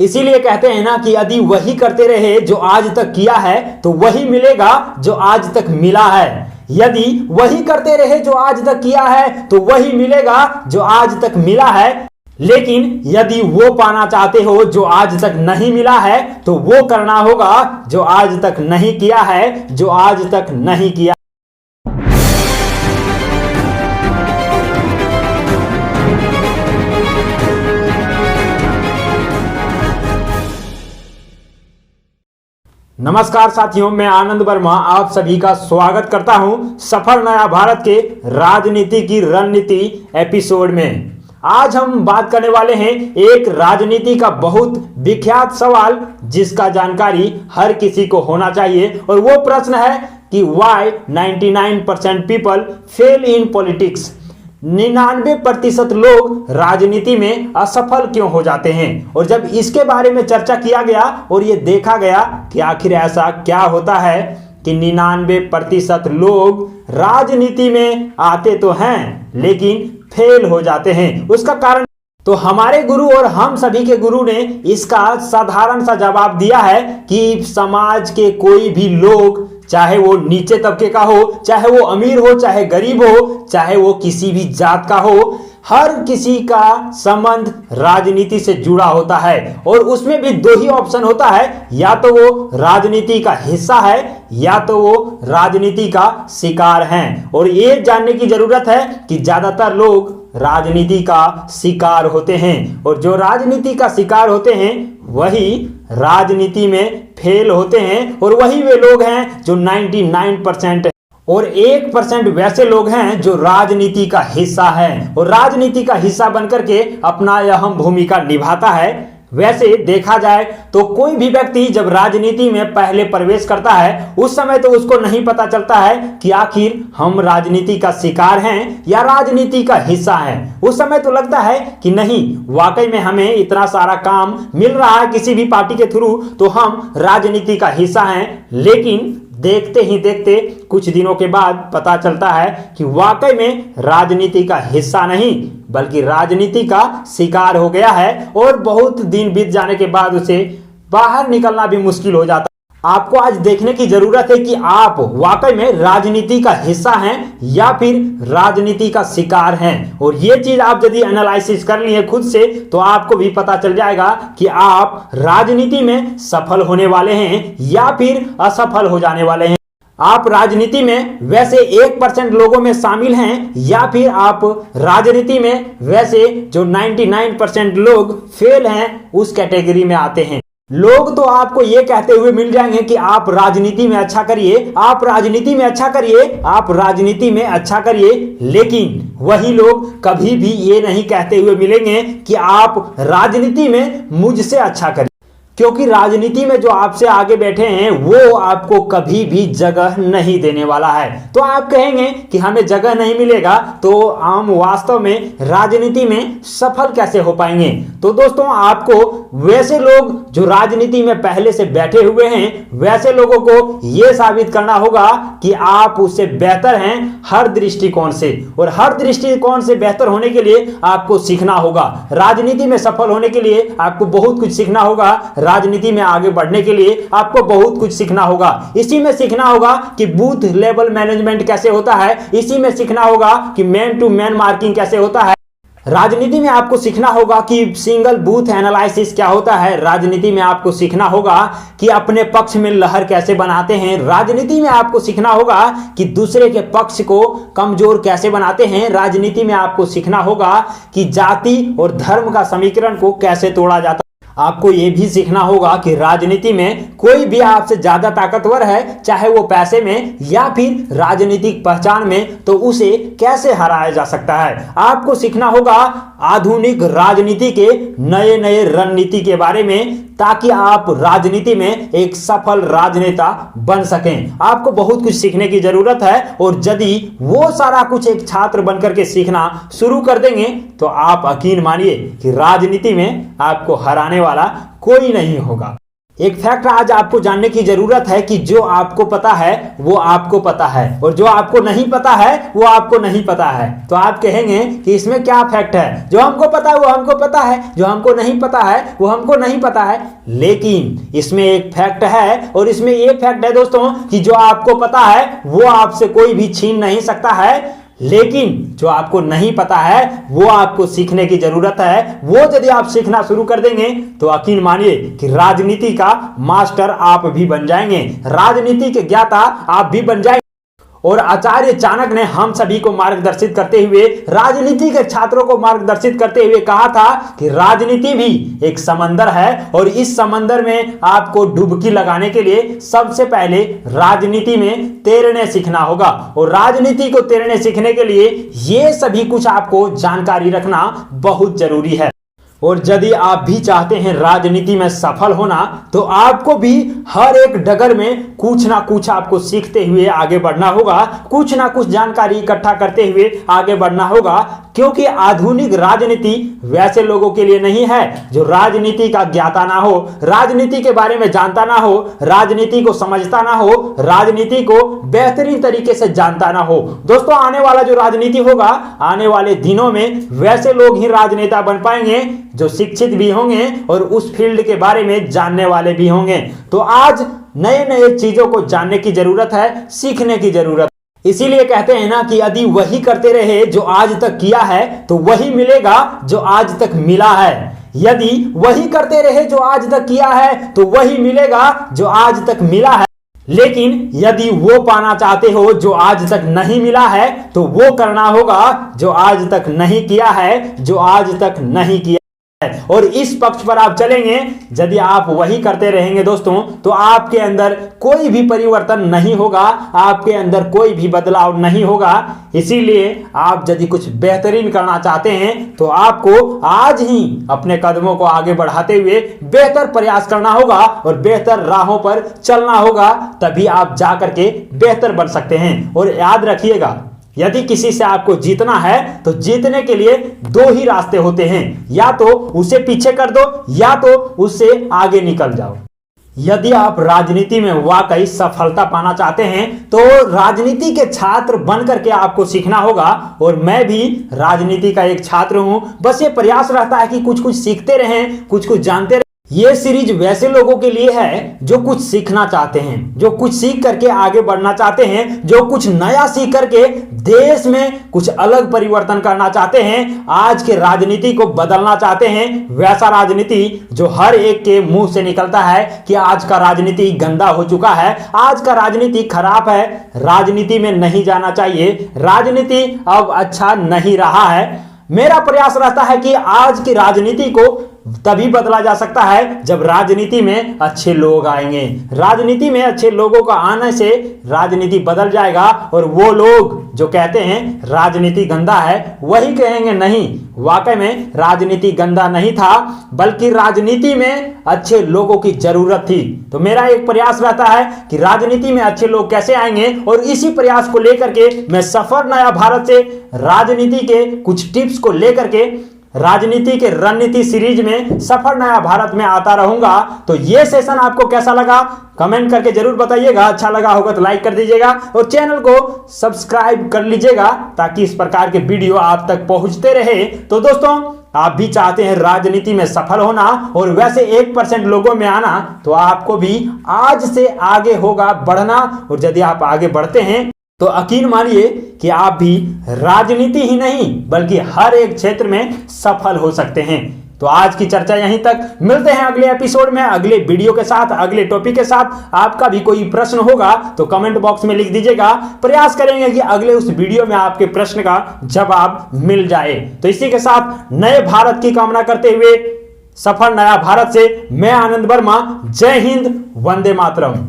इसीलिए कहते हैं ना कि यदि वही करते रहे जो आज तक किया है तो वही मिलेगा जो आज तक मिला है। यदि वही करते रहे जो आज तक किया है तो वही मिलेगा जो आज तक मिला है। लेकिन यदि वो पाना चाहते हो जो आज तक नहीं मिला है तो वो करना होगा जो आज तक नहीं किया है, जो आज तक नहीं किया। नमस्कार साथियों, मैं आनंद वर्मा आप सभी का स्वागत करता हूं सफल नया भारत के राजनीति की रणनीति एपिसोड में। आज हम बात करने वाले हैं एक राजनीति का बहुत विख्यात सवाल जिसका जानकारी हर किसी को होना चाहिए, और वो प्रश्न है कि why 99% people fail in politics. 99% लोग राजनीति में असफल क्यों हो जाते हैं। और जब इसके बारे में चर्चा किया गया और ये देखा गया कि आखिर ऐसा क्या होता है कि 99% लोग राजनीति में आते तो हैं लेकिन फेल हो जाते हैं, उसका कारण तो हमारे गुरु और हम सभी के गुरु ने इसका साधारण सा जवाब दिया है कि समाज के कोई भी लोग, चाहे वो नीचे तबके का हो, चाहे वो अमीर हो, चाहे गरीब हो, चाहे वो किसी भी जात का हो, हर किसी का संबंध राजनीति से जुड़ा होता है। और उसमें भी दो ही ऑप्शन होता है, या तो वो राजनीति का हिस्सा है या तो वो राजनीति का शिकार हैं। और ये जानने की जरूरत है कि ज्यादातर लोग राजनीति का शिकार होते हैं, और जो राजनीति का शिकार होते हैं वही राजनीति में फेल होते हैं, और वही वे लोग हैं जो 99% और 1% वैसे लोग हैं जो राजनीति का हिस्सा है और राजनीति का हिस्सा बनकर के अपना अहम भूमिका निभाता है। वैसे देखा जाए तो कोई भी व्यक्ति जब राजनीति में पहले प्रवेश करता है उस समय तो उसको नहीं पता चलता है कि आखिर हम राजनीति का शिकार हैं या राजनीति का हिस्सा हैं। उस समय तो लगता है कि नहीं, वाकई में हमें इतना सारा काम मिल रहा है किसी भी पार्टी के थ्रू तो हम राजनीति का हिस्सा हैं। लेकिन देखते ही देखते कुछ दिनों के बाद पता चलता है कि वाकई में राजनीति का हिस्सा नहीं बल्कि राजनीति का शिकार हो गया है, और बहुत दिन बीत जाने के बाद उसे बाहर निकलना भी मुश्किल हो जाता है। आपको आज देखने की जरूरत है कि आप वाकई में राजनीति का हिस्सा हैं या फिर राजनीति का शिकार हैं। और ये चीज आप यदि एनालिसिस कर लिए खुद से तो आपको भी पता चल जाएगा कि आप राजनीति में सफल होने वाले हैं या फिर असफल हो जाने वाले हैं। आप राजनीति में वैसे 1% लोगों में शामिल हैं या फिर आप राजनीति में वैसे जो 99% लोग फेल हैं उस कैटेगरी में आते हैं। लोग तो आपको ये कहते हुए मिल जाएंगे कि आप राजनीति में अच्छा करिए, आप राजनीति में अच्छा करिए, आप राजनीति में अच्छा करिए, लेकिन वही लोग कभी भी ये नहीं कहते हुए मिलेंगे कि आप राजनीति में मुझसे अच्छा करिए, क्योंकि राजनीति में जो आपसे आगे बैठे हैं वो आपको कभी भी जगह नहीं देने वाला है। तो आप कहेंगे कि हमें जगह नहीं मिलेगा तो हम वास्तव में राजनीति में सफल कैसे हो पाएंगे। तो दोस्तों, आपको वैसे लोग जो राजनीति में पहले से बैठे हुए हैं वैसे लोगों को यह साबित करना होगा कि आप उससे बेहतर हैं हर दृष्टिकोण से, और हर दृष्टिकोण से बेहतर होने के लिए आपको सीखना होगा। राजनीति में सफल होने के लिए आपको बहुत कुछ सीखना होगा, राजनीति में आगे बढ़ने के लिए आपको बहुत कुछ सीखना होगा। इसी में सीखना होगा कि बूथ लेवल मैनेजमेंट कैसे होता है, इसी में सीखना होगा कि मैन टू मैन मार्किंग कैसे होता है। राजनीति में आपको सीखना होगा कि सिंगल बूथ एनालिसिस क्या होता है। राजनीति में आपको सीखना होगा कि अपने पक्ष में लहर कैसे बनाते हैं। राजनीति में आपको सीखना होगा कि दूसरे के पक्ष को कमजोर कैसे बनाते हैं। राजनीति में आपको सीखना होगा कि जाति और धर्म का समीकरण को कैसे तोड़ा जाता है। आपको यह भी सीखना होगा कि राजनीति में कोई भी आपसे ज्यादा ताकतवर है, चाहे वो पैसे में या फिर राजनीतिक पहचान में, तो उसे कैसे हराया जा सकता है। आपको सीखना होगा आधुनिक राजनीति के नए नए रणनीति के बारे में, ताकि आप राजनीति में एक सफल राजनेता बन सकें। आपको बहुत कुछ सीखने की जरूरत है, और यदि वो सारा कुछ एक छात्र बनकर के सीखना शुरू कर देंगे तो आप यकीन मानिए कि राजनीति में आपको हराने वाला कोई नहीं होगा। एक फैक्ट आज आपको जानने की जरूरत है कि जो आपको पता है वो आपको पता है और जो आपको नहीं पता है वो आपको नहीं पता है। तो आप कहेंगे कि इसमें क्या फैक्ट है? जो हमको पता है वो हमको पता है, जो हमको नहीं पता है वो हमको नहीं पता है। लेकिन इसमें एक फैक्ट है और इसमें ये फैक्ट है दोस्तों कि जो आपको पता है वो आपसे कोई भी छीन नहीं सकता है, लेकिन जो आपको नहीं पता है वो आपको सीखने की जरूरत है। वो यदि आप सीखना शुरू कर देंगे तो यकीन मानिए कि राजनीति का मास्टर आप भी बन जाएंगे, राजनीति के ज्ञाता आप भी बन जाएंगे। और आचार्य चाणक्य ने हम सभी को मार्गदर्शित करते हुए, राजनीति के छात्रों को मार्गदर्शित करते हुए कहा था कि राजनीति भी एक समंदर है और इस समंदर में आपको डुबकी लगाने के लिए सबसे पहले राजनीति में तैरने सीखना होगा। और राजनीति को तैरने सीखने के लिए ये सभी कुछ आपको जानकारी रखना बहुत जरूरी है। और यदि आप भी चाहते हैं राजनीति में सफल होना तो आपको भी हर एक डगर में कुछ ना कुछ आपको सीखते हुए आगे बढ़ना होगा, कुछ ना कुछ जानकारी इकट्ठा करते हुए आगे बढ़ना होगा। क्योंकि आधुनिक राजनीति वैसे लोगों के लिए नहीं है जो राजनीति का ज्ञाता ना हो, राजनीति के बारे में जानता ना हो, राजनीति को समझता ना हो, राजनीति को बेहतरीन तरीके से जानता ना हो। दोस्तों, आने वाला जो राजनीति होगा, आने वाले दिनों में वैसे लोग ही राजनेता बन पाएंगे जो शिक्षित भी होंगे और उस फील्ड के बारे में जानने वाले भी होंगे। तो आज नए नए चीजों को जानने की जरूरत है, सीखने की जरूरत। इसीलिए कहते हैं ना कि यदि वही करते रहे जो आज तक किया है तो वही मिलेगा जो आज तक मिला है। यदि वही करते रहे जो आज तक किया है तो वही मिलेगा जो आज तक मिला है। लेकिन यदि वो पाना चाहते हो जो आज तक नहीं मिला है तो वो करना होगा जो आज तक नहीं किया है, जो आज तक नहीं किया। और इस पक्ष पर आप चलेंगे, यदि आप वही करते रहेंगे दोस्तों तो आपके अंदर कोई भी परिवर्तन नहीं होगा, आपके अंदर कोई भी बदलाव नहीं होगा। इसीलिए आप यदि कुछ बेहतरीन करना चाहते हैं तो आपको आज ही अपने कदमों को आगे बढ़ाते हुए बेहतर प्रयास करना होगा और बेहतर राहों पर चलना होगा, तभी आप जाकर के बेहतर बन सकते हैं। और याद रखिएगा, यदि किसी से आपको जीतना है तो जीतने के लिए दो ही रास्ते होते हैं, या तो उसे पीछे कर दो या तो उससे आगे निकल जाओ। यदि आप राजनीति में वाकई सफलता पाना चाहते हैं तो राजनीति के छात्र बन करके आपको सीखना होगा। और मैं भी राजनीति का एक छात्र हूं, बस ये प्रयास रहता है कि कुछ कुछ सीखते रहें, कुछ कुछ जानते रहें। ये सीरीज वैसे लोगों के लिए है जो कुछ सीखना चाहते हैं, जो कुछ सीख करके आगे बढ़ना चाहते हैं, जो कुछ नया सीख करके देश में कुछ अलग परिवर्तन करना चाहते हैं, आज के राजनीति को बदलना चाहते हैं। वैसा राजनीति जो हर एक के मुंह से निकलता है कि आज का राजनीति गंदा हो चुका है, आज का राजनीति खराब है, राजनीति में नहीं जाना चाहिए, राजनीति अब अच्छा नहीं रहा है। मेरा प्रयास रहता है कि आज की राजनीति को तभी बदला जा सकता है जब राजनीति में अच्छे लोग आएंगे। राजनीति में अच्छे लोगों का आने से राजनीति बदल जाएगा और वो लोग जो कहते हैं राजनीति गंदा है वही कहेंगे नहीं, वाकई में राजनीति गंदा नहीं था, बल्कि राजनीति में अच्छे लोगों की जरूरत थी। तो मेरा एक प्रयास रहता है कि राजनीति में अच्छे लोग कैसे आएंगे, और इसी प्रयास को लेकर के मैं सफर नया भारत से राजनीति के कुछ टिप्स को लेकर के राजनीति के रणनीति सीरीज में सफर नया भारत में आता रहूंगा। तो ये सेशन आपको कैसा लगा कमेंट करके जरूर बताइएगा। अच्छा लगा होगा तो लाइक कर दीजिएगा और चैनल को सब्सक्राइब कर लीजिएगा ताकि इस प्रकार के वीडियो आप तक पहुंचते रहे। तो दोस्तों, आप भी चाहते हैं राजनीति में सफल होना और वैसे 1% लोगों में आना, तो आपको भी आज से आगे होगा बढ़ना। और यदि आप आगे बढ़ते हैं तो यकीन मानिए कि आप भी राजनीति ही नहीं बल्कि हर एक क्षेत्र में सफल हो सकते हैं। तो आज की चर्चा यहीं तक, मिलते हैं अगले एपिसोड में अगले वीडियो के साथ, अगले टॉपिक के साथ। आपका भी कोई प्रश्न होगा तो कमेंट बॉक्स में लिख दीजिएगा, प्रयास करेंगे कि अगले उस वीडियो में आपके प्रश्न का जवाब मिल जाए। तो इसी के साथ नए भारत की कामना करते हुए सफल नया भारत से मैं आनंद वर्मा, जय हिंद, वंदे मातरम।